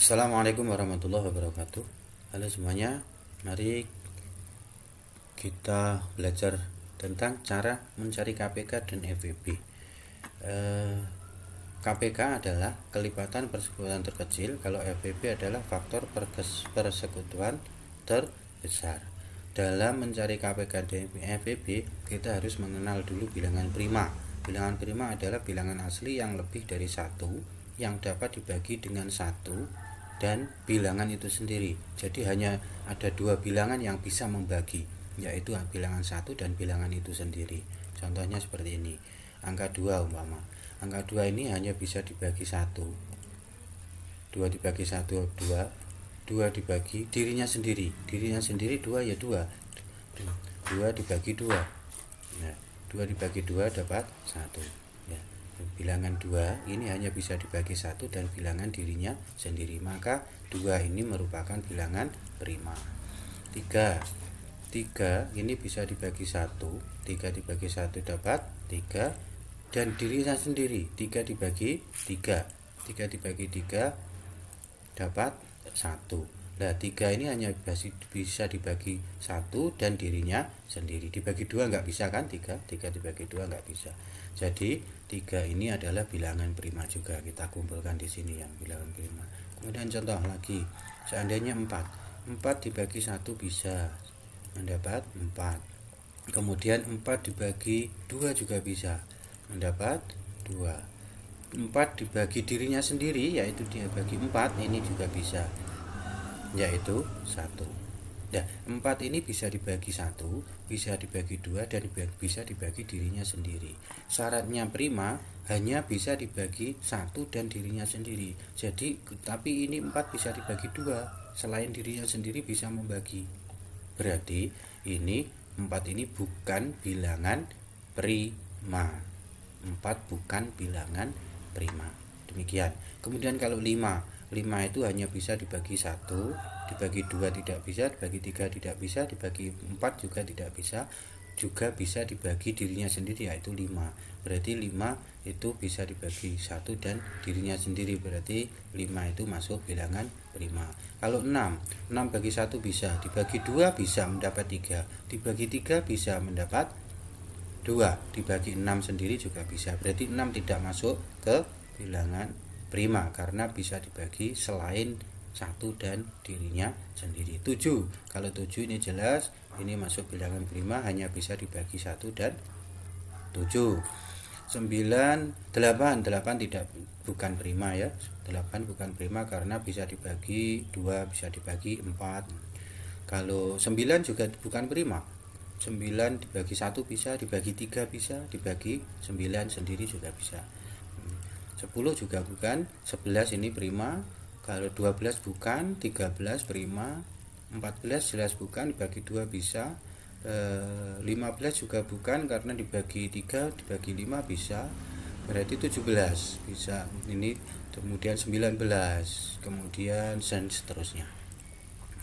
Assalamualaikum warahmatullahi wabarakatuh. Halo semuanya, mari kita belajar tentang cara mencari KPK dan FWB. KPK adalah kelipatan persekutuan terkecil, kalau FWB adalah faktor persekutuan terbesar. Dalam mencari KPK dan FWB, kita harus mengenal dulu bilangan prima. Bilangan prima adalah bilangan asli yang lebih dari satu, yang dapat dibagi dengan satu, dan bilangan itu sendiri. Jadi hanya ada dua bilangan yang bisa membagi, yaitu bilangan satu dan bilangan itu sendiri. Contohnya seperti ini, angka 2 umpama. Angka 2 ini hanya bisa dibagi satu. 2 dibagi 1, 2. 2 dibagi dirinya sendiri. Dirinya sendiri 2 ya 2. 2 dibagi 2. Nah, 2 dibagi 2 dapat 1. Ya. Bilangan 2 ini hanya bisa dibagi 1 dan bilangan dirinya sendiri. Maka 2 ini merupakan bilangan prima. 3 ini bisa dibagi 1. 3 dibagi 1 dapat 3 dan dirinya sendiri. 3 dibagi 3. 3 dibagi 3 dapat 1. Nah, 3 ini hanya bisa dibagi 1 dan dirinya sendiri. Dibagi 2 nggak bisa kan? 3 dibagi 2 nggak bisa. Jadi 3 ini adalah bilangan prima juga. Kita kumpulkan di sini yang bilangan prima. Kemudian contoh lagi, seandainya 4 dibagi 1 bisa mendapat 4. Kemudian 4 dibagi 2 juga bisa mendapat 2. 4 dibagi dirinya sendiri, yaitu dia bagi 4, ini juga bisa, yaitu 1. Nah, 4 ini bisa dibagi 1, bisa dibagi 2, dan bisa dibagi dirinya sendiri. Syaratnya prima hanya bisa dibagi 1 dan dirinya sendiri. Jadi, tapi ini 4 bisa dibagi 2, selain dirinya sendiri bisa membagi. Berarti ini 4 ini bukan bilangan prima. 4 bukan bilangan prima. Demikian. Kemudian kalau 5 itu hanya bisa dibagi 1, dibagi 2 tidak bisa, dibagi 3 tidak bisa, dibagi 4 juga tidak bisa, juga bisa dibagi dirinya sendiri, yaitu 5. Berarti 5 itu bisa dibagi 1 dan dirinya sendiri, berarti 5 itu masuk bilangan prima. Kalau 6 bagi 1 bisa, dibagi 2 bisa mendapat 3, dibagi 3 bisa mendapat 2, dibagi 6 sendiri juga bisa. Berarti 6 tidak masuk ke bilangan prima karena bisa dibagi selain 1 dan dirinya sendiri. 7, kalau 7 ini jelas ini masuk bilangan prima, hanya bisa dibagi 1 dan 7. 9, 8 tidak, bukan prima ya. 8 bukan prima karena bisa dibagi 2, bisa dibagi 4. Kalau 9 juga bukan prima. 9 dibagi 1 bisa, dibagi 3 bisa, dibagi 9 sendiri juga bisa. 10 juga bukan, 11 ini prima. Kalau 12 bukan, 13 prima, 14 jelas bukan, dibagi 2 bisa. 15 juga bukan karena dibagi 3, dibagi 5 bisa. Berarti 17 bisa. Ini kemudian 19, kemudian dan seterusnya.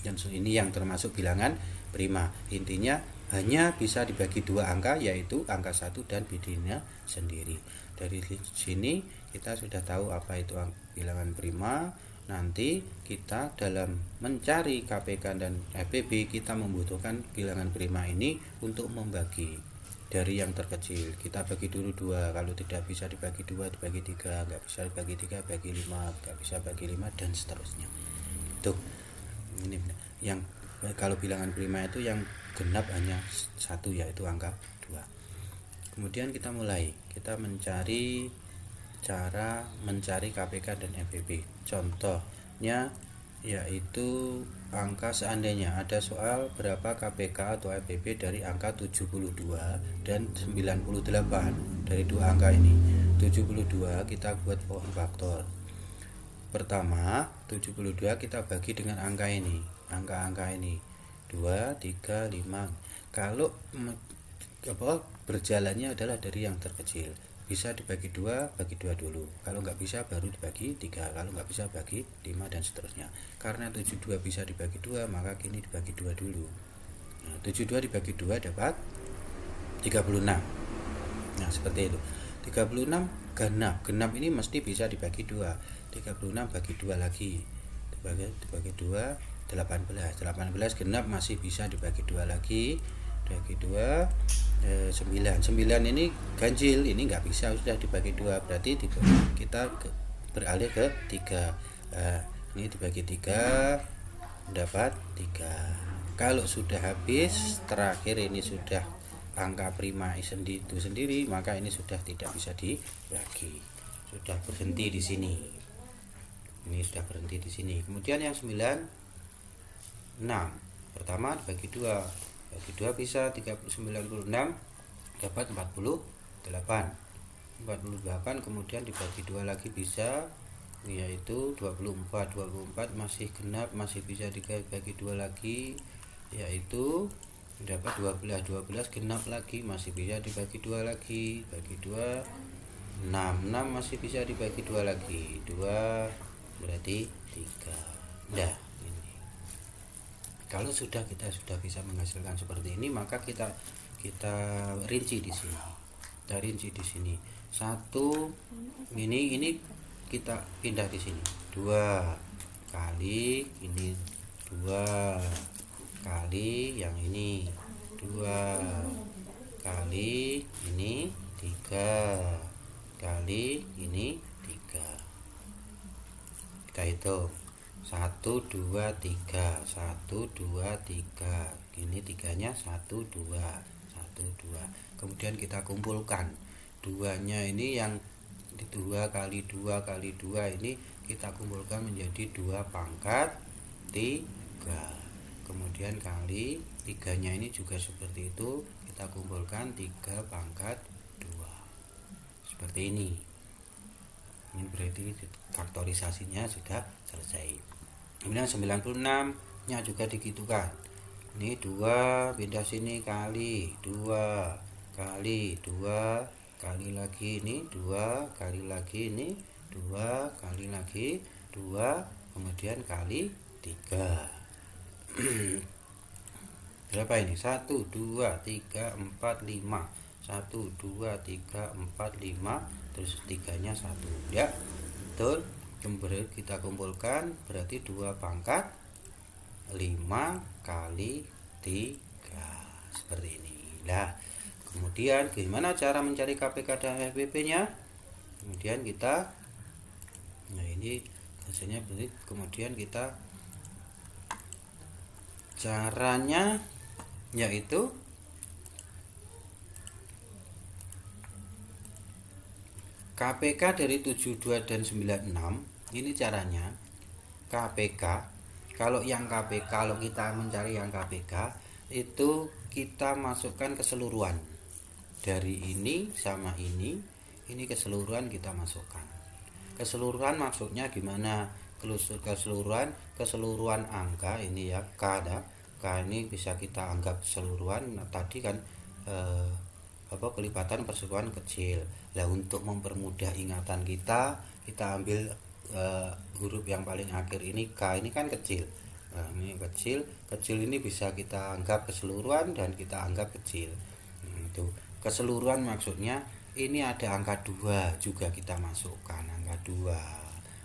Dan ini yang termasuk bilangan prima. Intinya hanya bisa dibagi 2 angka, yaitu angka 1 dan dirinya sendiri. Dari sini kita sudah tahu apa itu bilangan prima. Nanti kita dalam mencari KPK dan FWB, kita membutuhkan bilangan prima ini untuk membagi dari yang terkecil. Kita bagi dulu 2, kalau tidak bisa dibagi 2 dibagi 3, nggak bisa dibagi 3 bagi 5, nggak bisa bagi 5, dan seterusnya. Itu ini yang kalau bilangan prima itu yang genap hanya 1, yaitu angka 2. Kemudian kita mencari cara mencari KPK dan FWB. Contohnya yaitu angka, seandainya ada soal berapa KPK atau FWB dari angka 72 dan 98. Dari dua angka ini 72 kita buat pohon faktor. Pertama, 72 kita bagi dengan angka ini, angka-angka ini 2, 3, 5. Kalau berjalannya adalah dari yang terkecil, bisa dibagi 2, bagi 2 dulu. Kalau nggak bisa baru dibagi 3, kalau nggak bisa bagi 5, dan seterusnya. Karena 72 bisa dibagi 2, maka kini dibagi 2 dulu. Nah, 72 dibagi 2 dapat 36. Nah, seperti itu. 36 genap ini mesti bisa dibagi 2. 36 bagi 2 lagi. dibagi 2 18 genap masih bisa dibagi 2 lagi, dibagi 2 9 ini ganjil, ini nggak bisa, sudah dibagi 2 berarti kita beralih ke 3. Ini dibagi 3 dapat 3. Kalau sudah habis, terakhir ini sudah angka prima itu sendiri, maka ini sudah tidak bisa dibagi, sudah berhenti di sini. Ini sudah berhenti di sini. Kemudian yang 6 pertama dibagi 2, bagi 2 bisa 96 dapat 48, kemudian dibagi 2 lagi bisa, yaitu 24 masih genap, masih bisa dibagi 2 lagi, yaitu dapat 12 genap lagi, masih bisa dibagi 2 lagi, bagi 2 6 masih bisa dibagi 2 lagi, 2 berarti 3. Nah, ini kalau kita sudah bisa menghasilkan seperti ini, maka kita rinci di sini. Kita rinci di sini. 1 ini kita pindah di sini. 2 kali ini, 2 kali yang ini, 2 kali ini, 3 kali ini, 3. Kita hitung 1 2 3, 1 2 3, ini 3-nya 1 2, 1 2. Kemudian kita kumpulkan 2-nya ini, yang 2 kali 2 kali 2 ini kita kumpulkan menjadi 2 pangkat 3. Kemudian kali 3-nya ini juga seperti itu, kita kumpulkan 3 pangkat 2. Seperti ini. Ini berarti faktorisasinya sudah selesai. Kemudian 96-nya juga digitukan. Ini 2 pindah sini kali 2 kali 2 kali lagi ini, 2 kali lagi ini, 2 kali lagi 2, kemudian kali 3. Berapa ini? 1 2 3 4 5. 1 2 3 4 5, terus 3-nya 1. Ya, betul. Kemudian kita kumpulkan berarti 2 pangkat 5 kali 3, seperti ini. Nah, kemudian gimana cara mencari KPK dan FBP-nya? Kemudian kita, nah ini hasilnya berarti, kemudian kita caranya yaitu KPK dari 72 dan 96. Ini caranya KPK. Kalau kita mencari yang KPK itu kita masukkan keseluruhan dari ini sama ini keseluruhan kita masukkan. Keseluruhan maksudnya gimana? Keseluruhan angka ini ya, K ini bisa kita anggap keseluruhan. Nah, tadi kan kelipatan persekutuan kecil. Nah, untuk mempermudah ingatan kita ambil huruf yang paling akhir ini, K ini kan kecil. Nah, ini kecil ini bisa kita anggap keseluruhan dan kita anggap kecil. Itu keseluruhan maksudnya ini ada angka 2 juga kita masukkan angka 2,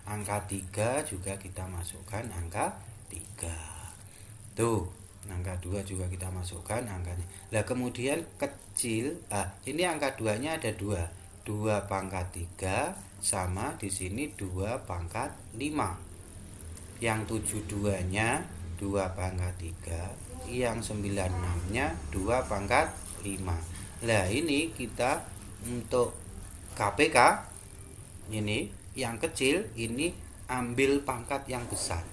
angka 3 juga kita masukkan angka 3. Tuh, angka 2 juga kita masukkan angkanya. Nah, kemudian kecil, ini angka 2-nya ada 2 pangkat 3 sama di sini 2 pangkat 5. Yang 72-nya 2 pangkat 3, yang 96-nya 2 pangkat 5. Nah, ini kita untuk KPK ini yang kecil ini ambil pangkat yang besar.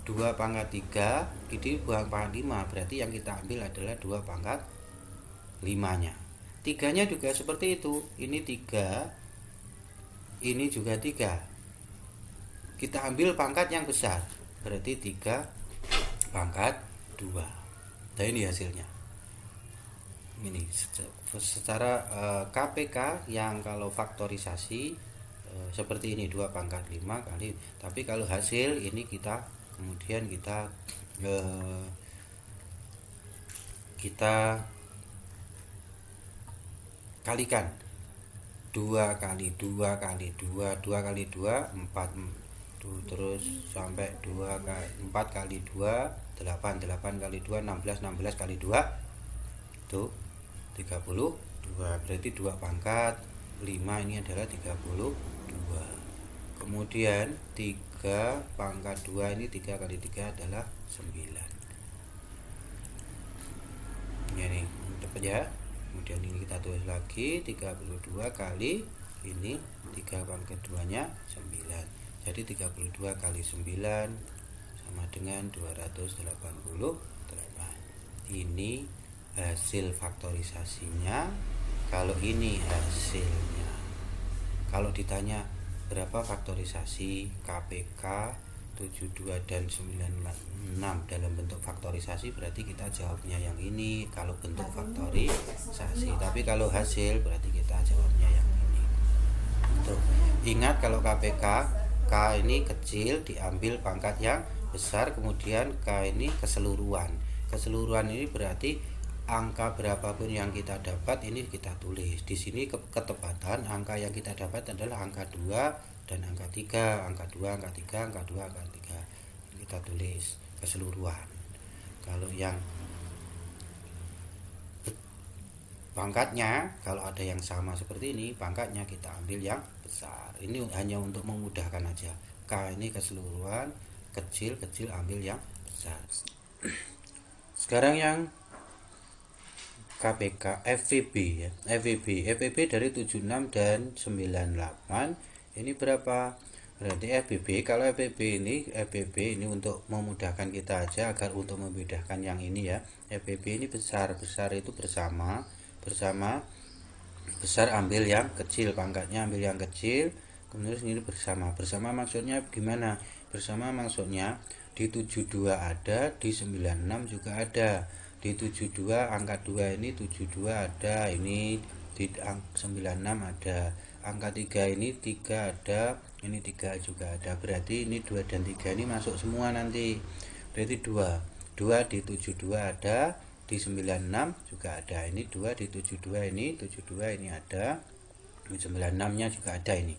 2 pangkat 3 ini buang pangkat 5, berarti yang kita ambil adalah 2 pangkat 5-nya. 3-nya juga seperti itu. Ini 3, ini juga 3. Kita ambil pangkat yang besar, berarti 3 pangkat 2. Nah, ini hasilnya. Ini secara KPK yang kalau faktorisasi seperti ini 2 pangkat 5 kali. Tapi kalau hasil ini kita kemudian kita kalikan 2 kali 2 kali 2, 2 kali 2 4, terus sampai 4 kali 2 8, 8 kali 2 16, 16 kali 2 itu 32, berarti 2 pangkat 5 ini adalah 32. Kemudian 3 pangkat 2 ini 3 kali 3 adalah 9. Ini dapat ya. Kemudian ini kita tulis lagi 32 kali ini 3 pangkat 2 nya 9. Jadi 32 kali 9 sama dengan 288. Ini hasil faktorisasinya. Kalau ini hasilnya. Kalau ditanya berapa faktorisasi KPK 72 dan 96 dalam bentuk faktorisasi, berarti kita jawabnya yang ini kalau bentuk faktorisasi. Tapi kalau hasil berarti kita jawabnya yang ini. Tuh. Ingat kalau KPK, K ini kecil diambil pangkat yang besar, kemudian K ini keseluruhan. Keseluruhan ini berarti angka berapapun yang kita dapat ini kita tulis. Di sini ketepatan angka yang kita dapat adalah angka 2 dan angka 3, angka 2, angka 3, angka 2, angka 3. Kita tulis keseluruhan. Kalau yang pangkatnya, kalau ada yang sama seperti ini, pangkatnya kita ambil yang besar. Ini hanya untuk memudahkan aja. K ini keseluruhan, kecil ambil yang besar. Sekarang yang KPK FVB ya. FVB dari 76 dan 98 ini berapa? Berarti FVB, kalau FVB ini untuk memudahkan kita aja agar untuk membedakan yang ini ya. FVB ini besar itu bersama besar ambil yang kecil, pangkatnya ambil yang kecil, kemudian ini bersama maksudnya gimana? Bersama maksudnya di 72 ada, di 96 juga ada. Di 72 angka 2 ini 72 ada, ini di 96 ada. Angka 3 ini 3 ada, ini 3 juga ada. Berarti ini 2 dan 3 ini masuk semua nanti. Berarti 2 di 72 ada, di 96 juga ada. Ini 2 di 72 ini ada. Di 96-nya juga ada ini.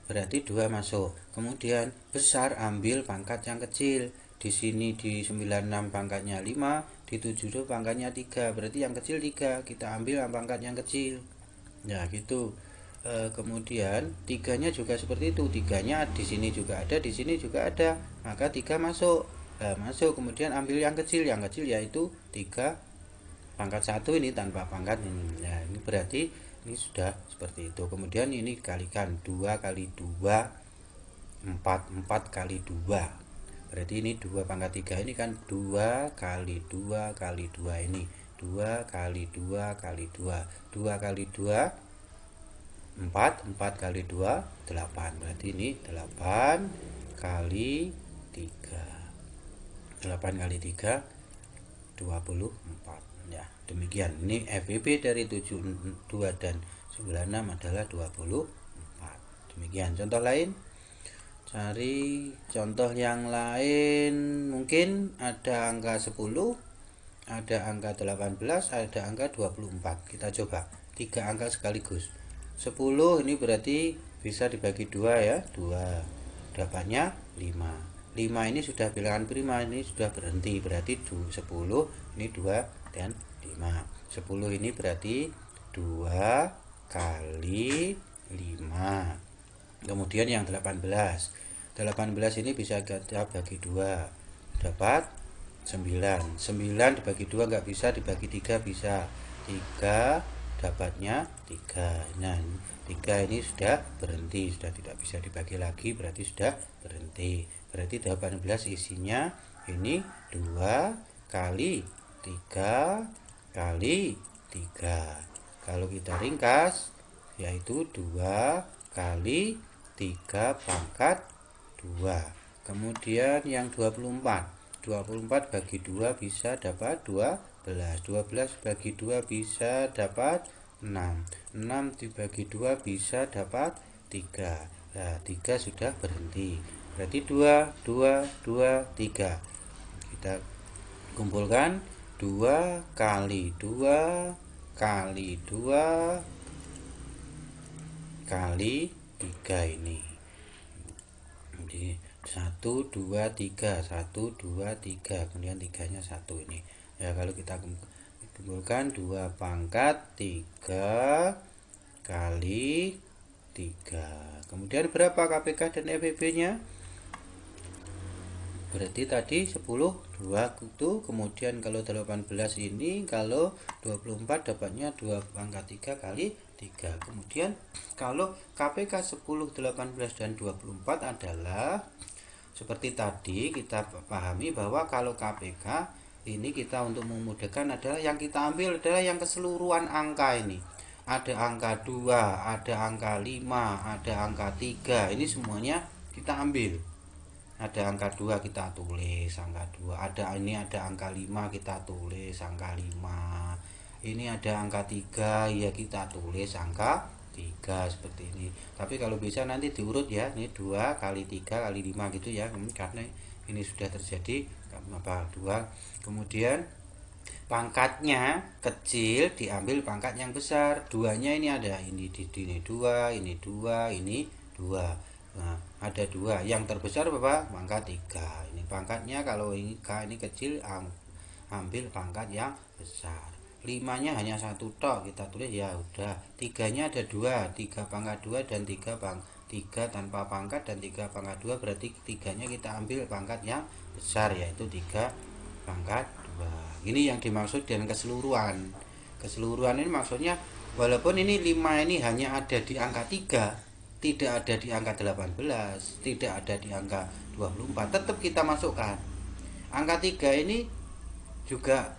Berarti 2 masuk. Kemudian besar ambil pangkat yang kecil. Di sini di 96 pangkatnya 5, di 72 pangkatnya 3. Berarti yang kecil 3, kita ambil pangkat yang kecil. Ya, gitu. Kemudian 3-nya juga seperti itu. 3-nya di sini juga ada, di sini juga ada. Maka 3 masuk. Masuk, kemudian ambil yang kecil yaitu 3 pangkat 1 ini tanpa pangkat ini. Nah, ini berarti ini sudah seperti itu. Kemudian ini dikalikan 2 kali 2 4 kali 2. Berarti ini 2 pangkat 3 ini kan 2 kali 2 kali 2 ini 2 kali 2 kali 2. 2 kali 2 4 kali 2 8. Berarti ini 8 kali 3. 8 kali 3 24. Ya, demikian. Ini FVB dari 72 dan 96 adalah 24. Demikian. Contoh lain. Cari contoh yang lain. Mungkin ada angka 10, ada angka 18, ada angka 24. Kita coba 3 angka sekaligus. 10 ini berarti bisa dibagi 2 ya, 2. Dapatnya 5. 5 ini sudah bilangan prima, ini sudah berhenti, berarti 10 ini 2 dan 5. 10 ini berarti 2 kali 5. Kemudian yang 18 ini bisa kita bagi 2, dapat 9. 9 dibagi 2 enggak bisa, dibagi 3 bisa. 3 dapatnya 3. Nah, 3 ini sudah berhenti, sudah tidak bisa dibagi lagi, berarti sudah berhenti. Berarti 18 isinya ini 2 kali 3 kali 3. Kalau kita ringkas yaitu 2 kali 3 pangkat 2. Kemudian yang 24 bagi 2 bisa dapat 12. 12 bagi 2 bisa dapat 6. 6 dibagi 2 bisa dapat 3. Nah, 3 sudah berhenti. Berarti 2, 3. Kita kumpulkan 2 kali 2 kali 2 kali 3 ini. Jadi 1 2 3 1 2 3, kemudian tiganya 1 ini ya. Kalau kita kumpulkan 2 pangkat 3 kali 3, kemudian berapa KPK dan FEB nya? Berarti tadi 10 2 itu, kemudian kalau 18 ini, kalau 24 dapatnya 2 pangkat 3 kali 3. Kemudian kalau KPK 10, 18 dan 24 adalah seperti tadi kita pahami bahwa kalau KPK ini kita untuk memudahkan adalah yang kita ambil adalah yang keseluruhan angka ini. Ada angka 2, ada angka 5, ada angka 3. Ini semuanya kita ambil. Ada angka 2 kita tulis angka 2, ada angka 5 kita tulis angka 5, ini ada angka 3 ya kita tulis angka 3 seperti ini. Tapi kalau bisa nanti diurut ya, ini 2 kali 3 kali 5 gitu ya, karena ini sudah terjadi 2. Kemudian pangkatnya kecil diambil pangkat yang besar. 2-nya ini ada ini 2, ini 2, ini 2. Nah, ada 2. Yang terbesar berapa? Pangkat 3. Ini pangkatnya, kalau ini K ini kecil, ambil pangkat yang besar. 5-nya hanya 1 tok, kita tulis ya udah. 3-nya ada 2, 3 pangkat 2 dan 3 tanpa pangkat dan 3 pangkat 2, berarti 3-nya kita ambil pangkat yang besar, yaitu 3 pangkat 2. Ini yang dimaksud dengan keseluruhan. Keseluruhan ini maksudnya walaupun ini 5 ini hanya ada di angka 3, tidak ada di angka 18, tidak ada di angka 24, tetap kita masukkan. Angka 3 ini juga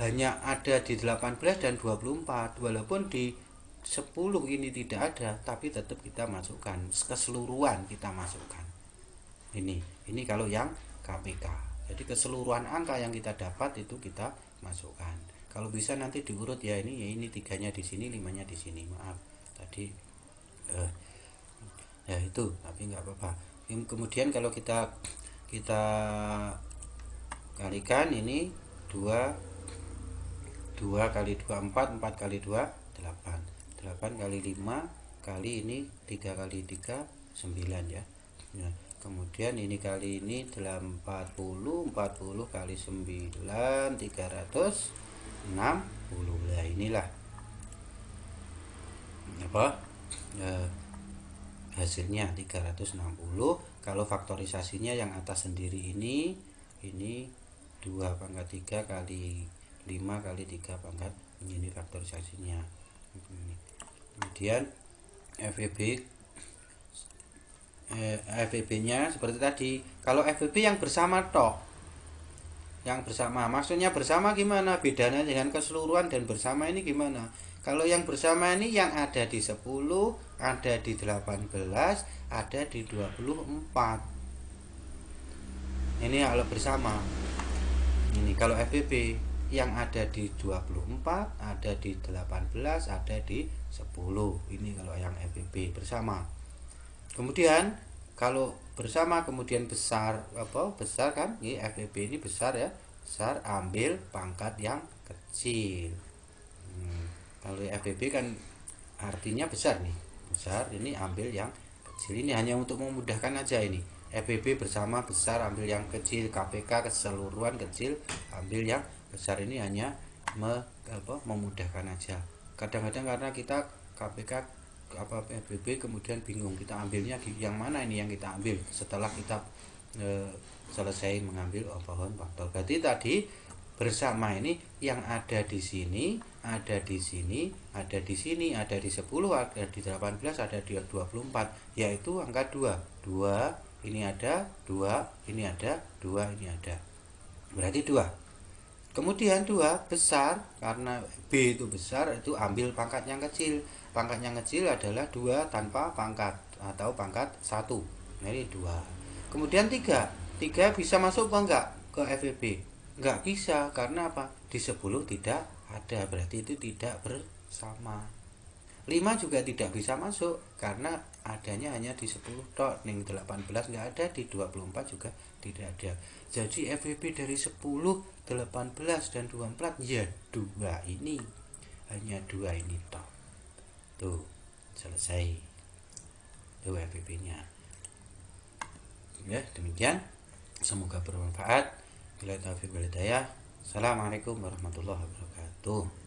hanya ada di 18 dan 24, walaupun di 10 ini tidak ada, tapi tetap kita masukkan, keseluruhan kita masukkan. Ini kalau yang KPK. Jadi keseluruhan angka yang kita dapat itu kita masukkan. Kalau bisa nanti diurut ya, ini 3-nya di sini, 5-nya di sini. Maaf tadi ya itu, tapi nggak apa-apa. Kemudian kalau kita kalikan ini 2 kali 2 4 kali 2 8 kali 5 kali ini 3 kali 3 9 ya. Nah, kemudian ini kali ini 40 kali 9 360. Nah, inilah apa hasilnya 360. Kalau faktorisasinya yang atas sendiri ini 2 pangkat 3 kali 5 kali 3 pangkat, ini faktorisasinya. Kemudian FEB nya seperti tadi. Kalau FEB yang bersama tok, yang bersama maksudnya bersama gimana bedanya dengan keseluruhan dan bersama ini gimana? Kalau yang bersama ini yang ada di 10, ada di 18, ada di 24. Ini kalau bersama. Ini kalau FEB yang ada di 24, ada di 18, ada di 10. Ini kalau yang FEB bersama. Kemudian kalau bersama kemudian besar kan? Ini FEB ini besar ya. Besar, ambil pangkat yang kecil. Kalau FEB kan artinya besar nih, besar, ini ambil yang kecil. Ini hanya untuk memudahkan aja ini. FEB bersama besar ambil yang kecil, KPK keseluruhan kecil ambil yang besar, ini hanya memudahkan aja. Kadang-kadang karena kita KPK FEB kemudian bingung kita ambilnya yang mana, ini yang kita ambil setelah kita selesai mengambil pohon faktor. Berarti tadi bersama ini yang ada di sini, ada di sini, ada di sini, ada di 10, ada di 18, ada di 24, yaitu angka 2. 2 ini ada, 2 ini ada, 2 ini ada. Berarti 2. Kemudian 2 besar, karena B itu besar, itu ambil pangkat yang kecil. Pangkat yang kecil adalah 2 tanpa pangkat atau pangkat 1. Nah, ini 2. Kemudian 3. 3 bisa masuk ke enggak ke FEB? Enggak bisa, karena apa? Di 10 tidak ada, berarti itu tidak bersama. 5 juga tidak bisa masuk karena adanya hanya di 10 tok, ning 18 enggak ada, di 24 juga tidak ada. Jadi FEB dari 10, 18 dan 24 ya 2 ini. Hanya 2 ini tok. Tuh, selesai. Tuh FEB-nya. Ya, demikian. Semoga bermanfaat. Bila taufiq wal hidayah. Assalamualaikum warahmatullahi wabarakatuh.